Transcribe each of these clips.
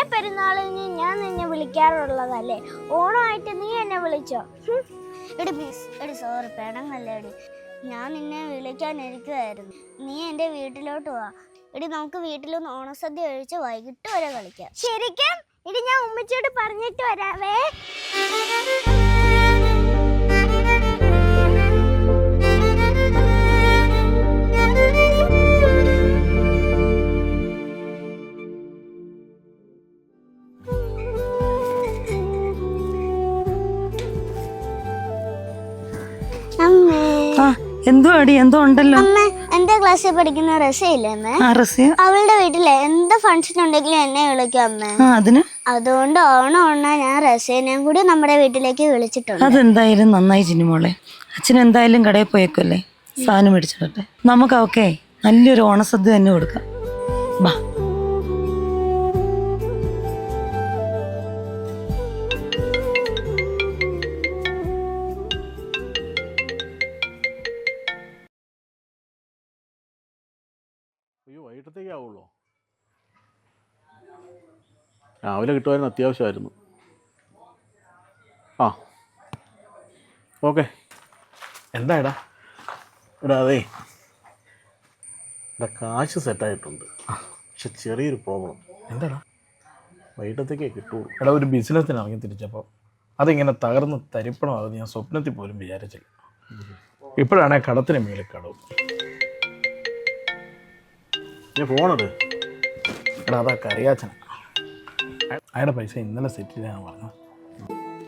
എല്ലാ പെരുന്നാളിനും ഞാൻ നിന്നെ വിളിക്കാറുള്ളതല്ലേ, ഓണമായിട്ട് നീ എന്നെ വിളിച്ചോ? എടി പ്ലീസ്, എടി സോറി, പെടങ്ങല്ലേ എടി. ഞാൻ നിന്നെ വിളിക്കാനിരിക്കുമായിരുന്നു. നീ എൻ്റെ വീട്ടിലോട്ട് വാ എടി, നമുക്ക് വീട്ടിലൊന്ന് ഓണസദ്യ കഴിച്ച് വൈകിട്ട് വരെ കളിക്കാം. ശരിക്കും? എടി ഞാൻ ഉമ്മച്ചിയോട് പറഞ്ഞിട്ട് വരാവേ. എന്തോ അടി എന്തോ ഉണ്ടല്ലോ. അമ്മ, എന്റെ ക്ലാസ്സിൽ പഠിക്കുന്ന റസിയില്ലേ അമ്മ, അവളുടെ വീട്ടില് എന്ത് ഫംഗ്ഷൻ ഉണ്ടെങ്കിലും എന്നെ വിളിക്കും അമ്മ. അതിന് അതുകൊണ്ട് ഓണം ഞാൻ റസീനെയും കൂടി നമ്മുടെ വീട്ടിലേക്ക് വിളിച്ചിട്ടുണ്ട്. അതെന്തായാലും നന്നായി ചിന്നുമോളെ. അച്ഛൻ എന്തായാലും കടയിൽ പോയേക്കല്ലേ, സാധനം മേടിച്ചിട്ടെ. നമുക്ക് അവക്കെ നല്ലൊരു ഓണസദ്യ തന്നെ കൊടുക്കാം. ബാ. അയ്യോ, വൈകിട്ടത്തേക്കാവുള്ളൂ. രാവിലെ കിട്ടുമായിരുന്നു, അത്യാവശ്യമായിരുന്നു. ആ ഓക്കെ. എന്താ എടാ? അതെ, എടാ കാശ് സെറ്റായിട്ടുണ്ട്, പക്ഷെ ചെറിയൊരു പ്രോബ്ലം. എന്താടാ? വൈകിട്ടത്തേക്കേ കിട്ടുള്ളൂ. എടാ, ഒരു ബിസിനസ്സിന് ഇറങ്ങി തിരിച്ചപ്പോൾ അതിങ്ങനെ തകർന്ന് തരിപ്പണമാകുമെന്ന് ഞാൻ സ്വപ്നത്തിൽ പോലും വിചാരിച്ചില്ല. ഇപ്പോഴാണെങ്കിൽ കടത്തിന് മേളിൽ കടവും. ഞാൻ ഫോണെട്. എടാ, അതാ കറിയാച്ചന. അയാളുടെ പൈസ ഇന്നലെ സെറ്റ് ചെയ്യാൻ പറഞ്ഞു.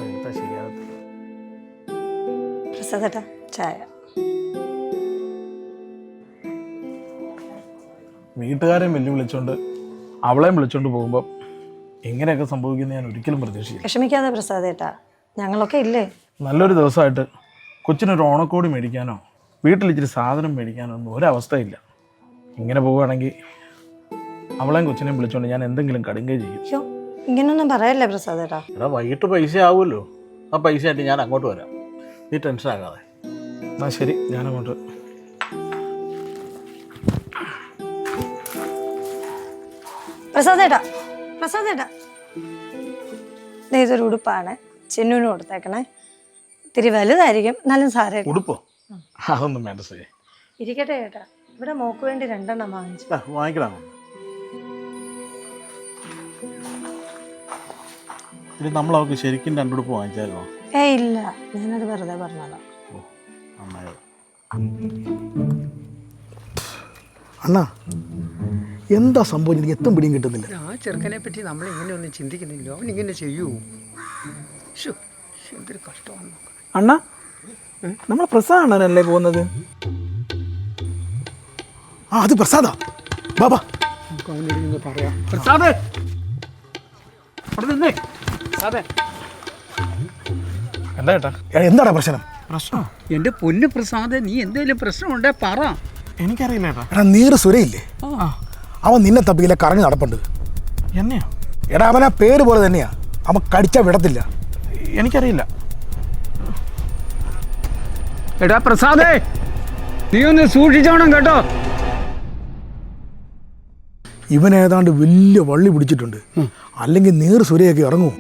എടുത്താൽ ശരിയാകത്തില്ല. ചായ. വീട്ടുകാരെയും വെല്ലുവിളിച്ചോണ്ട് അവളെയും വിളിച്ചോണ്ട് പോകുമ്പോൾ ഇങ്ങനെയൊക്കെ സംഭവിക്കുന്നത് ഞാൻ ഒരിക്കലും പ്രതീക്ഷിച്ചില്ല. വിഷമിക്കാതെ പ്രസാദേട്ടാ, ഞങ്ങളൊക്കെ ഇല്ലേ. നല്ലൊരു ദിവസമായിട്ട് കൊച്ചിനൊരു ഓണക്കോടി മേടിക്കാനോ വീട്ടിലിച്ചിരി സാധനം മേടിക്കാനോ ഒന്നും ഒരവസ്ഥയില്ല. ഇങ്ങനെ പോവുകയാണെങ്കിൽ അവളെയും കൊച്ചിനെയും വിളിച്ചോണ്ട് ഞാൻ എന്തെങ്കിലും കടുങ്കൈ ചെയ്യും. ഇങ്ങനൊന്നും പറയല്ലേ പ്രസാദേട്ടാ. എടാ, വൈകിട്ട് പൈസ ആവുമല്ലോ, ആ പൈസ ആയിട്ട് ഞാൻ അങ്ങോട്ട് വരാം, നീ ടെൻഷൻ ആകാതെ. എന്നാ ശരി, ഞാനങ്ങോട്ട്. പ്രസാദേട്ടാ, പ്രസാദേട്ടാ, ഇതൊരു ഉടുപ്പാണ്, ചിന്നുവിന് കൊടുത്തേക്കണേ. ഇത്തിരി വലുതായിരിക്കും, നല്ല സാരേ. ഉടുപ്പോ? അതൊന്നും വേണ്ട സേ. ഇരിക്കട്ടെ ചേട്ടാ, ഇവിടെ മോക്ക് വേണ്ടി 2 എണ്ണം വാങ്ങിച്ചു. വാങ്ങിക്കണം. ഇനി നമ്മൾ അവർക്ക് ശരിക്കും 2 ഉടുപ്പ് വാങ്ങിച്ചായിരുന്നോ? ഇല്ല, ഞാനത് വെറുതെ പറഞ്ഞതാ. അണ്ണാ, എന്താ സംഭവം? എനിക്ക് എത്തും പിടിയും കിട്ടുന്നില്ല. ആ ചെറുക്കനെ പറ്റി നമ്മൾ ഇങ്ങനെ ഒന്നും ചിന്തിക്കുന്നില്ല. അവൻ ഇങ്ങനെ ചെയ്യൂ. എന്തൊരു കഷ്ടമാണ്. അണ്ണാ, നമ്മളെ പ്രസാദാണല്ലേ പോകുന്നത്? ആ, അത് പ്രസാദാ. ബാബാ, പറയാം. പ്രസാദേ, അവിടെ നിന്നേ. പ്രസാദേ, എന്താ ചേട്ടാ? എന്താടാ പ്രശ്നം? പ്രശ്നം? എൻ്റെ പൊന്നു പ്രസാദേ, നീ എന്തെങ്കിലും പ്രശ്നമുണ്ടേ പറ. എനിക്കറിയില്ല ചേട്ടാ. എടാ, നീറ് സുരയില്ലേ, അവൻ നിന്നെ തപ്പിയില്ല കറങ്ങി നടപ്പുണ്ട്. എന്നെയോ? എടാ, അവൻ ആ പേര് പോലെ തന്നെയാ, അവൻ കടിച്ചാൽ വിടത്തില്ല. എനിക്കറിയില്ല. എടാ പ്രസാദേ, നീ ഒന്ന് സൂക്ഷിച്ചോണം കേട്ടോ. ഇവൻ ഏതാണ്ട് വലിയ വള്ളി പിടിച്ചിട്ടുണ്ട്, അല്ലെങ്കിൽ നീറ് സുരയൊക്കെ ഇറങ്ങും.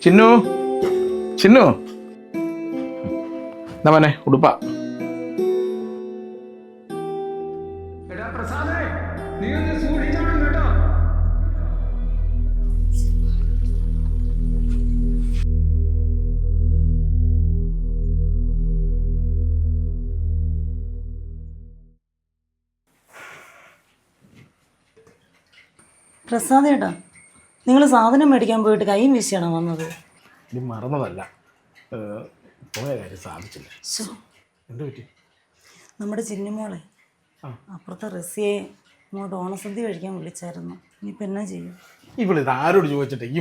ചിന്നു, ചിന്നു, മോനെ ഉടുപ്പ. എടാ പ്രസാദേ, നീ ഒന്ന് സൂക്ഷിച്ചോണം കേട്ടോ. പ്രസാദേട്ടാ, നിങ്ങൾ സാധനം മേടിക്കാൻ പോയിട്ട് കൈ വീശിയാണോ വന്നത്? ഇത് മറന്നതല്ല, പോയ കാര്യം സാധിച്ചില്ല. എന്ത് പറ്റി? നമ്മുടെ ചിന്നുമോളെ അപ്പുറത്തെ റസിയെ ഇങ്ങോട്ട് ഓണസദ്യ കഴിക്കാൻ വിളിച്ചായിരുന്നു. ഇനിയിപ്പോൾ എന്നാ ചെയ്യും? ഇവളിത് ആരോട് ചോദിച്ചിട്ട്? ഈ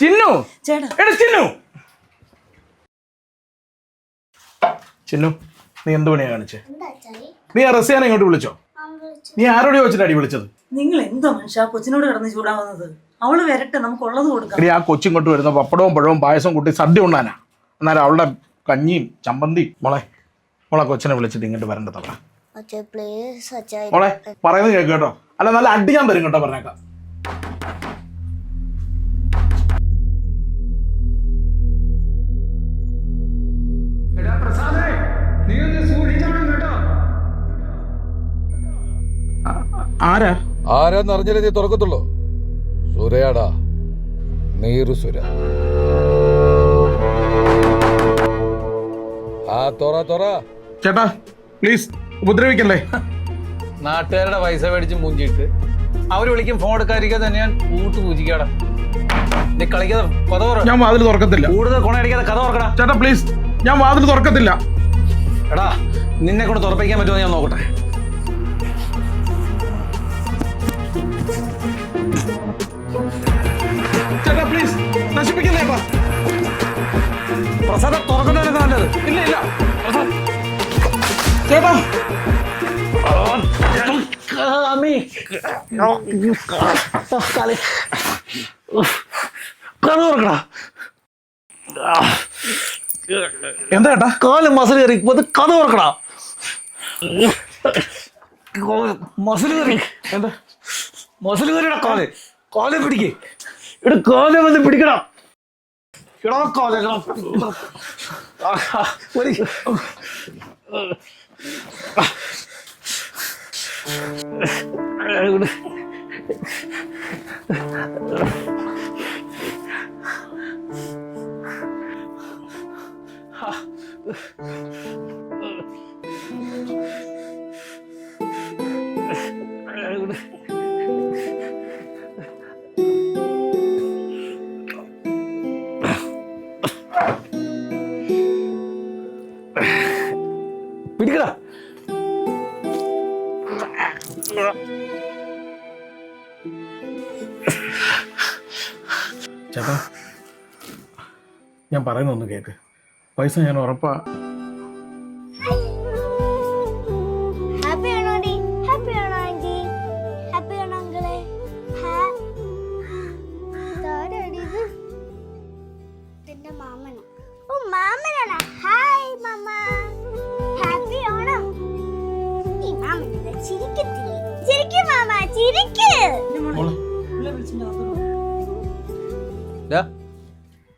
ചിന്നു, ചേട്ടാ. എടാ ചിന്നു, ചിന്നു, നീ എന്ത് പണിയാ കാണിച്ചേ? നീ ആ റസിയാനെ ഇങ്ങോട്ട് വിളിച്ചോ? നീ ആരോട് ചോദിച്ചിട്ട് അടി വിളിച്ചത്? നിങ്ങൾ എന്താ മനുഷ്യ കൊച്ചിനോട് കിടന്ന് ചൂടാവുന്നത്? അവള് വരട്ടെ, നമുക്ക് ഉള്ളത് കൊടുക്കാം. ആ കൊച്ചിങ്ങോട്ട് വരുന്ന പപ്പടവും പഴവും പായസവും കൂട്ടി സദ്യ ഉണ്ണാനാ. എന്നാലും അവളുടെ കഞ്ഞിയും ചമ്പന്തിയും. മോളെ കൊച്ചിനെ വിളിച്ചിട്ട് ഇങ്ങോട്ട് വരേണ്ടതവള. അച്ഛാ പ്ലീസ് അച്ഛാ. മോളെ പറയുന്നത് കേൾക്ക് കേട്ടോ, അല്ല നല്ല അടിക്കാൻ തരും കേട്ടോ പറഞ്ഞേക്കാം. എടാ പ്രസാദേ, നീ ഒന്ന് സൂക്ഷിച്ചോണം കേട്ടോ. ആരാ ആരാന്ന് അറിഞ്ഞാലേ നീ തുറക്കത്തുള്ളൂ. സുരയാടാ, നീറു സുര. ആ തുറ. ചേട്ടാ പ്ലീസ് ഉപദ്രവിക്കല്ലേ. നാട്ടുകാരുടെ പൈസ മേടിച്ച് മുഞ്ചിട്ട് അവര് വിളിക്കും, ഫോൺ എടുക്കാതിരിക്കാൻ തന്നെ ഞാൻ കൂട്ട് പൂജിക്കാടാ. നീ കളിക്കാതെ കഥ പറ. ഞാൻ വാതിൽ തുറക്കത്തില്ല. കൂടുതൽ കൊണയടിക്കാതെ കഥ തുറക്കടാ. ചേട്ടാ പ്ലീസ്, ഞാൻ വാതിൽ തുറക്കത്തില്ല. എടാ നിന്നെ കൊണ്ട് തുറപ്പിക്കാൻ പറ്റുമോ ഞാൻ നോക്കട്ടെ. ചേട്ടാ പ്ലീസ് നശിപ്പിക്കല്ലേ. പ്രസാദ തുറക്കുന്നതിനൊക്കെ നല്ലത്. ഇല്ല ചേട്ടാ. കഥ തുറക്കടാ. എന്താ ചേട്ടാ? കാല് മസിൽ കയറി കഥ തുറക്കടാ. മസിൽ കയറി. എന്താ മസിൽ കയറിയുടെ കാലെ പിടിക്കേ. ഇവിടെ കാലെ വന്ന് പിടിക്കണം. എടാ കാലെ പിടിക്കടാ. ചേട്ടാ ഞാൻ പറയുന്ന ഒന്ന് കേക്ക്. പൈസ ഞാൻ ഉറപ്പാ. ഹാപ്പി ആണോ ആന്റി? ഹാപ്പി ആണോ ആന്റി? ഹാപ്പി ആണോ അങ്കിളെ? ഇതിന്റെ മാമനാ. ഓ മാമനാണ്. ഹായ് മാമ. ഹാപ്പി ആണോ? ഈ മാമനെ ചിരിക്കത്തില്ലേ? ചിരിക്ക് മാമ, ചിരിക്ക്.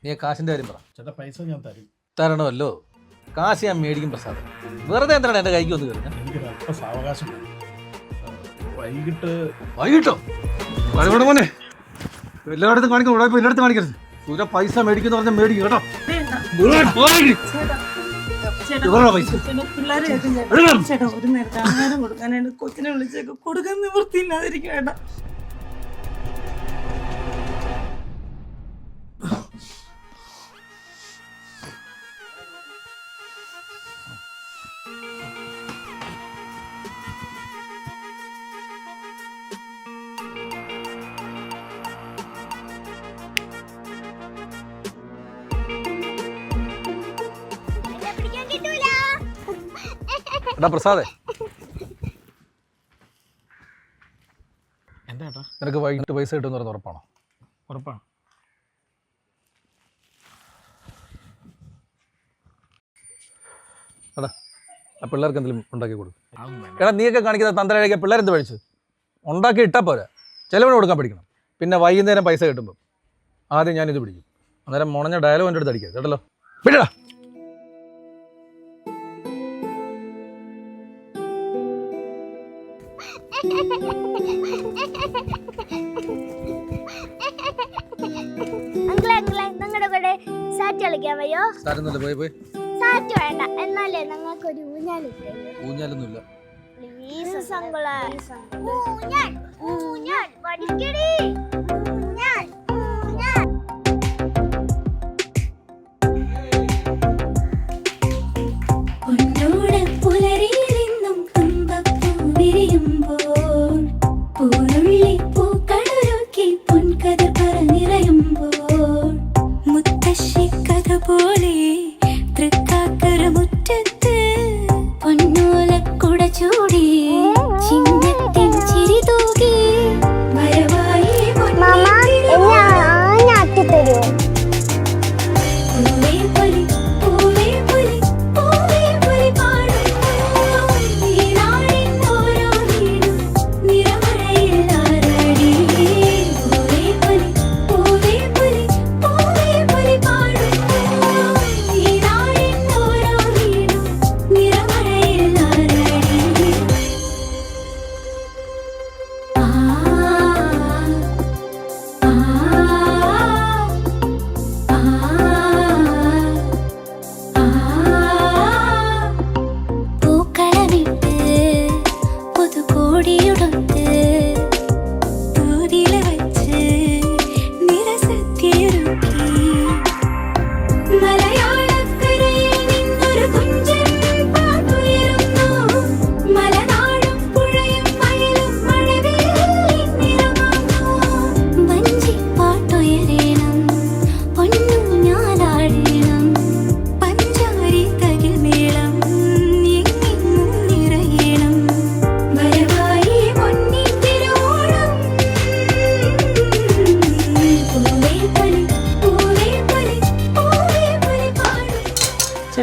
നീ കാശിന്റെ കാര്യം പറ. ചേട്ടാ പൈസ ഞാൻ തരും. തരണമല്ലോ. കാശ് ഞാൻ മേടിക്കും പ്രസാദം. വെറുതെ എന്താണ് എന്റെ കൈക്ക് വന്ന് കയറുന്നത്? എനിക്കൊരു അല്പ സാവകാശം വേണം. വൈകിട്ടോ വൈകിട്ട് മോനെ എല്ലായിടത്തും കാണിക്കും. ഇവിടെ ഇപ്പൊ എല്ലായിടത്തും കാണിക്കരുത്. സുര പൈസ മേടിക്കുന്ന പറഞ്ഞാൽ മേടിക്കും കേട്ടോ. ഒരു നേരത്തെ ആഹാരം കൊടുക്കാനായിട്ട് കൊച്ചിനെ വിളിച്ചേക്ക് കൊടുക്കാൻ നിവൃത്തിയില്ലാതിരിക്കും വേണ്ട. എടാ പ്രസാദേ, എന്താ ചേട്ടാ? നിനക്ക് വൈകിട്ട് പൈസ കിട്ടുമെന്ന് പറഞ്ഞ ഉറപ്പാണോ? ഉറപ്പാണ്. എടാ ആ പിള്ളേർക്ക് എന്തെങ്കിലും ഉണ്ടാക്കി കൊടുക്കും. എടാ നീയൊക്കെ കാണിക്കുന്ന തന്ത്രയിലേക്ക് പിള്ളേരെന്ത് പഠിച്ചു? ഉണ്ടാക്കി ഇട്ടാൽ പോരാ, ചിലവിന് കൊടുക്കാൻ പഠിക്കണം. പിന്നെ വൈകുന്നേരം പൈസ കിട്ടുമ്പോൾ ആദ്യം ഞാനിത് പിടിക്കും. അന്നേരം മുണഞ്ഞ ഡയലോഗ് എൻ്റെ അടുത്ത് അടിക്കരുത് കേട്ടല്ലോ. പിടിടാ. നിങ്ങളുടെ കൂടെ സാറ്റ് കളിക്കാൻ വയ്യോ? പോയി സാറ്റ് വേണ്ട, എന്നാലേ നിങ്ങൾക്ക് ഒരു ഊഞ്ഞാലിട്ടേ. ഊഞ്ഞാലൊന്നുമില്ല. പ്ലീസ് അങ്കിളെ. ഊഞ്ഞാൽ ഊഞ്ഞാൽ പഠിക്കടി. ഊഞ്ഞാൽ ഊഞ്ഞാൽ. പൊന്നോട് പുലരിയിലെന്നും തുമ്പപ്പൂ വിരിയുമ്പോൾ പൂനുള്ളി പൂക്കളൊരുക്കി പൊൻകഥ പറഞ്ഞിറയുമ്പോൾ മുത്തശ്ശി കഥ പോലെ തൃക്കാക്കര മുറ്റത്ത് പൊന്നോലക്കുട ചൂടി ചിന്നത്തിൻ ചിരി തൂകി വരവായി പൊൻ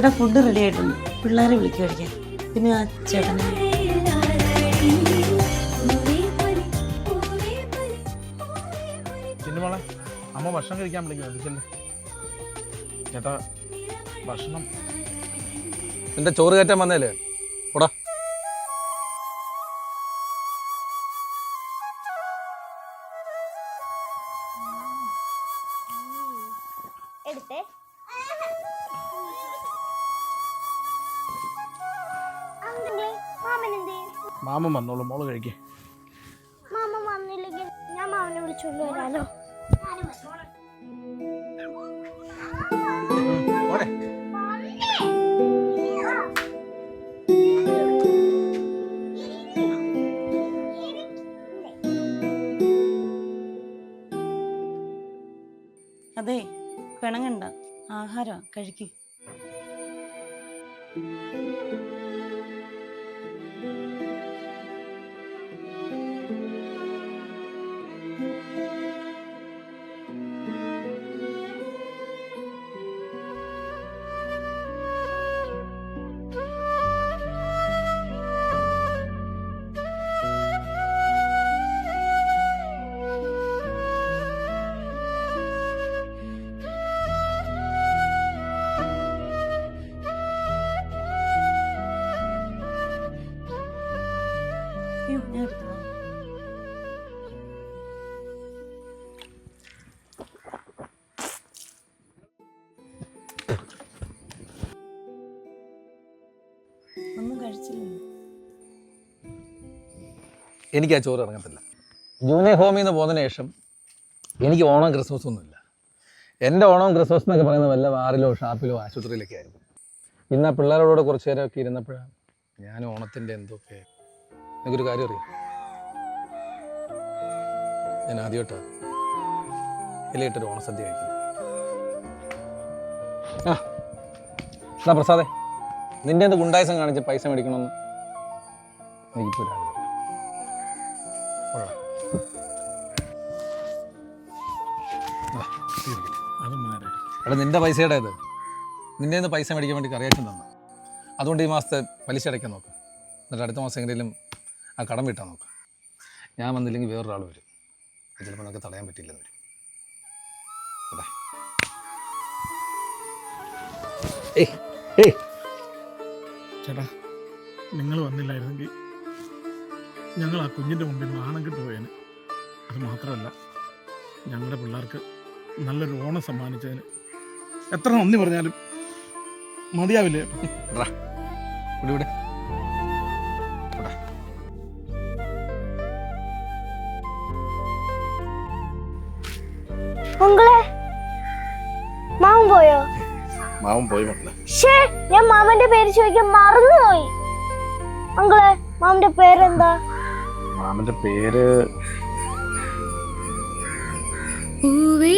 ചേട്ടാ ഫുഡ് റെഡി ആയിട്ടുണ്ട്, പിള്ളേരെ വിളിക്കുക കഴിക്കാൻ. പിന്നെ ആ ചേട്ടനെ ചിന്നുമോളെ, അമ്മ ഭക്ഷണം കഴിക്കാൻ വിളിക്കുന്നു. ചേട്ടാ ഭക്ഷണം. നിന്റെ ചോറ് കയറ്റാൻ വന്നേലേ ഓടാ. എടുത്തേ. മാമൻ വന്നോളൂ, മോള് കഴിക്കേ. മാമ വന്നില്ലെങ്കിൽ ഞാൻ മാമനെ വിളിച്ചോണ്ട് വരാലോ. അതെ, പിണങ്ങണ്ട, ആഹാരം കഴിക്കും. ഞാൻ എടുത്തോളാം. ഒന്നും കഴിച്ചില്ല. എനിക്ക് ആ ചോറ് ഇറങ്ങത്തില്ല. ജൂനിയർ ഹോമിൽ നിന്ന് പോകുന്നതിന് ശേഷം എനിക്ക് ഓണം ക്രിസ്മസ് ഒന്നുമില്ല. എൻ്റെ ഓണവും ക്രിസ്മസ് എന്നൊക്കെ പറയുന്നത് വല്ല ബാറിലോ ഷാപ്പിലോ ആശുപത്രിയിലൊക്കെ ആയിരുന്നു. ഇന്ന് ആ പിള്ളേരോട് കുറച്ച് നേരമൊക്കെ ഇരുന്നപ്പോഴാണ് ഞാൻ ഓണത്തിൻ്റെ എന്തൊക്കെ. എനിക്കൊരു കാര്യം അറിയാം, ഞാൻ ആദ്യമായിട്ടാണ് ഇലയിട്ടൊരു ഓണസദ്യ കഴിക്കുന്നത്. എന്നാ പ്രസാദേ, നിന്റെ എന്ത് ഗുണ്ടായസം കാണിച്ച് പൈസ മേടിക്കണമെന്ന് എനിക്കിപ്പോൾ ഒരാഗ്രഹം. എടാ, നിന്റെ പൈസയുടെ ഇത് നിന്റെ നിന്ന് പൈസ മേടിക്കാൻ വേണ്ടി കറിയാച്ചൻ തന്നു. അതുകൊണ്ട് ഈ മാസത്തെ പലിശ അടയ്ക്കാൻ നോക്കാം. എന്നിട്ട് അടുത്ത മാസം എങ്ങനെയും ആ കടം വീട്ടാൻ നോക്കാം. ഞാൻ വന്നില്ലെങ്കിൽ വേറൊരാൾ വരും. ചിലപ്പോൾ നമുക്ക് തടയാൻ പറ്റില്ലെന്ന് വരും. അതെ. ചേട്ടാ, നിങ്ങൾ വന്നില്ലായിരുന്നെങ്കിൽ ഞങ്ങൾ ആ കുഞ്ഞിൻ്റെ മുമ്പിൽ നാണം കിട്ടുപോയേനെ. അത് മാത്രമല്ല, ഞങ്ങളുടെ പിള്ളേർക്ക് നല്ലൊരു ഓണം സമ്മാനിച്ചതിന് എത്ര നന്ദി പറഞ്ഞാലും മതിയാവില്ലേ? ഇവിടെ മാമൻ പോയോ? മാമൻ പോയി മക്കളെ. ഞാൻ മാമന്റെ പേര് ചോദിക്കാൻ മറന്നുപോയി. അങ്കിളെ, മാമന്റെ പേരെന്താ? മാമന്റെ പേര് പൂവേ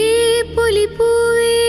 പൊലി പൂവേ